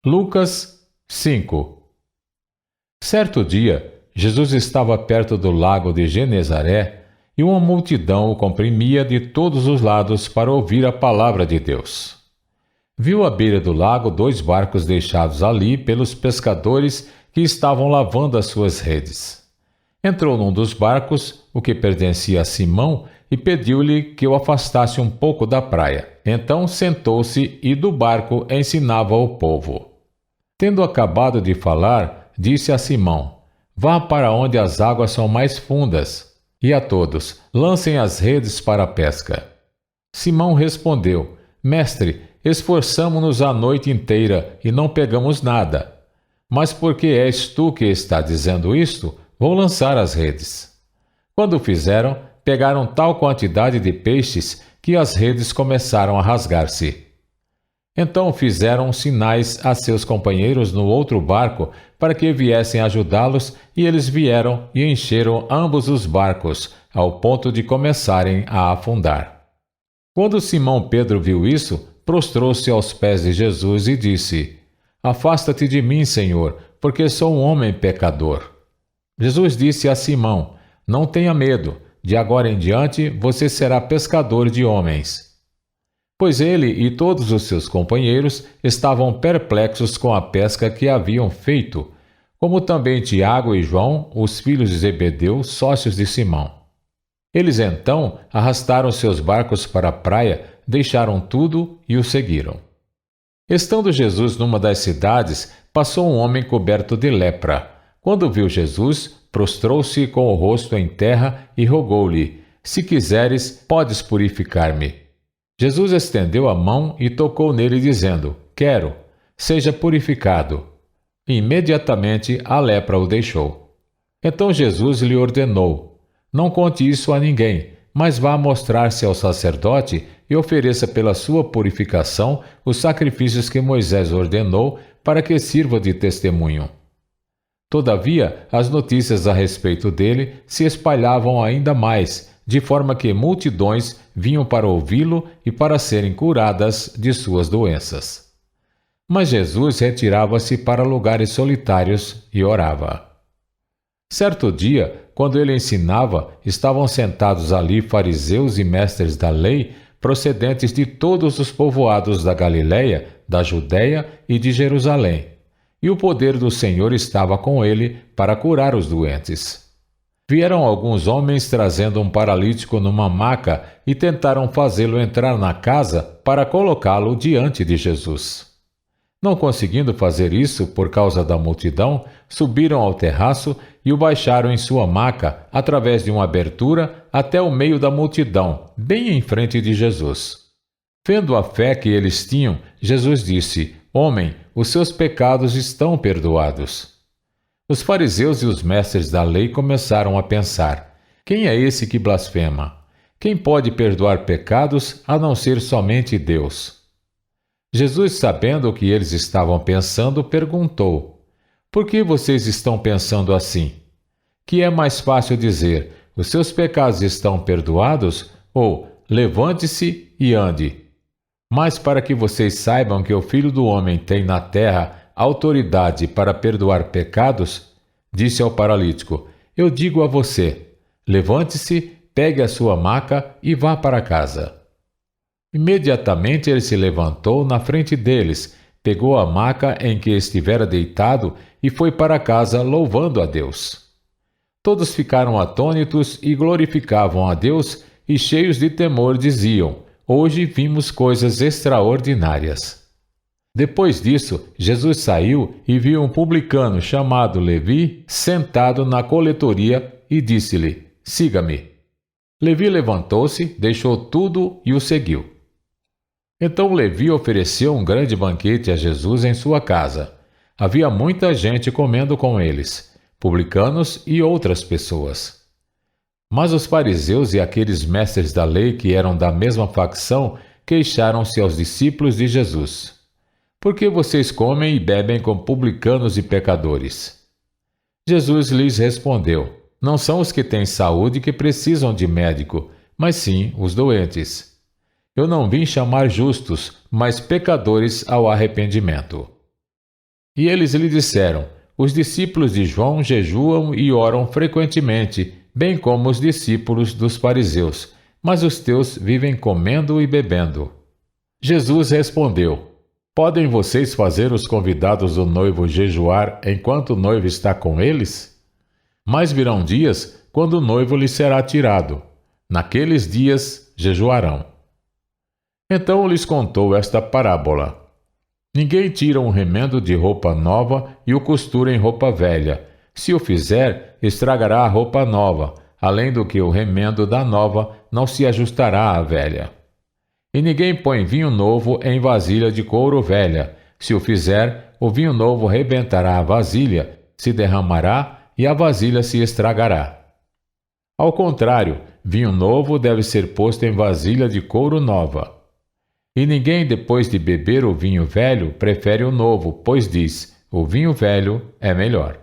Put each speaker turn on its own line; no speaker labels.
Lucas 5. Certo dia, Jesus estava perto do lago de Genezaré e uma multidão o comprimia de todos os lados para ouvir a palavra de Deus. Viu à beira do lago 2 barcos deixados ali pelos pescadores que estavam lavando as suas redes. Entrou num dos barcos, o que pertencia a Simão, e pediu-lhe que o afastasse um pouco da praia. Então sentou-se e do barco ensinava o povo. Tendo acabado de falar, disse a Simão: Vá para onde as águas são mais fundas, e a todos, lancem as redes para a pesca. Simão respondeu: Mestre, esforçamo-nos a noite inteira e não pegamos nada. Mas porque és tu que está dizendo isto, vou lançar as redes. Quando o fizeram, pegaram tal quantidade de peixes que as redes começaram a rasgar-se. Então fizeram sinais a seus companheiros no outro barco para que viessem ajudá-los, e eles vieram e encheram ambos os barcos, ao ponto de começarem a afundar. Quando Simão Pedro viu isso, prostrou-se aos pés de Jesus e disse: Afasta-te de mim, Senhor, porque sou um homem pecador. Jesus disse a Simão: Não tenha medo, de agora em diante você será pescador de homens. Pois ele e todos os seus companheiros estavam perplexos com a pesca que haviam feito, como também Tiago e João, os filhos de Zebedeu, sócios de Simão. Eles então arrastaram seus barcos para a praia, deixaram tudo e o seguiram. Estando Jesus numa das cidades, passou um homem coberto de lepra. Quando viu Jesus, prostrou-se com o rosto em terra e rogou-lhe: Se quiseres, podes purificar-me. Jesus estendeu a mão e tocou nele, dizendo: Quero, seja purificado. E imediatamente a lepra o deixou. Então Jesus lhe ordenou: Não conte isso a ninguém, mas vá mostrar-se ao sacerdote e ofereça pela sua purificação os sacrifícios que Moisés ordenou para que sirva de testemunho. Todavia, as notícias a respeito dele se espalhavam ainda mais, de forma que multidões vinham para ouvi-lo e para serem curadas de suas doenças. Mas Jesus retirava-se para lugares solitários e orava. Certo dia, quando ele ensinava, estavam sentados ali fariseus e mestres da lei, procedentes de todos os povoados da Galiléia, da Judéia e de Jerusalém. E o poder do Senhor estava com ele para curar os doentes. Vieram alguns homens trazendo um paralítico numa maca e tentaram fazê-lo entrar na casa para colocá-lo diante de Jesus. Não conseguindo fazer isso por causa da multidão, subiram ao terraço e o baixaram em sua maca, através de uma abertura, até o meio da multidão, bem em frente de Jesus. Vendo a fé que eles tinham, Jesus disse: Homem, os seus pecados estão perdoados. Os fariseus e os mestres da lei começaram a pensar: Quem é esse que blasfema? Quem pode perdoar pecados a não ser somente Deus? Jesus, sabendo o que eles estavam pensando, perguntou: Por que vocês estão pensando assim? Que é mais fácil dizer: Os seus pecados estão perdoados? Ou levante-se e ande? Mas para que vocês saibam que o Filho do Homem tem na terra autoridade para perdoar pecados, disse ao paralítico: Eu digo a você, levante-se, pegue a sua maca e vá para casa. Imediatamente ele se levantou na frente deles, pegou a maca em que estivera deitado e foi para casa louvando a Deus. Todos ficaram atônitos e glorificavam a Deus, e cheios de temor diziam: Hoje vimos coisas extraordinárias. Depois disso, Jesus saiu e viu um publicano chamado Levi sentado na coletoria e disse-lhe: Siga-me. Levi levantou-se, deixou tudo e o seguiu. Então Levi ofereceu um grande banquete a Jesus em sua casa. Havia muita gente comendo com eles, publicanos e outras pessoas. Mas os fariseus e aqueles mestres da lei que eram da mesma facção queixaram-se aos discípulos de Jesus: Por que vocês comem e bebem com publicanos e pecadores? Jesus lhes respondeu: Não são os que têm saúde que precisam de médico, mas sim os doentes. Eu não vim chamar justos, mas pecadores ao arrependimento. E eles lhe disseram: Os discípulos de João jejuam e oram frequentemente, bem como os discípulos dos fariseus, mas os teus vivem comendo e bebendo. Jesus respondeu: Podem vocês fazer os convidados do noivo jejuar enquanto o noivo está com eles? Mas virão dias quando o noivo lhe será tirado. Naqueles dias jejuarão. Então lhes contou esta parábola: Ninguém tira um remendo de roupa nova e o costura em roupa velha. Se o fizer, estragará a roupa nova, além do que o remendo da nova não se ajustará à velha. E ninguém põe vinho novo em vasilha de couro velha. Se o fizer, o vinho novo rebentará a vasilha, se derramará e a vasilha se estragará. Ao contrário, vinho novo deve ser posto em vasilha de couro nova. E ninguém, depois de beber o vinho velho, prefere o novo, pois diz: o vinho velho é melhor.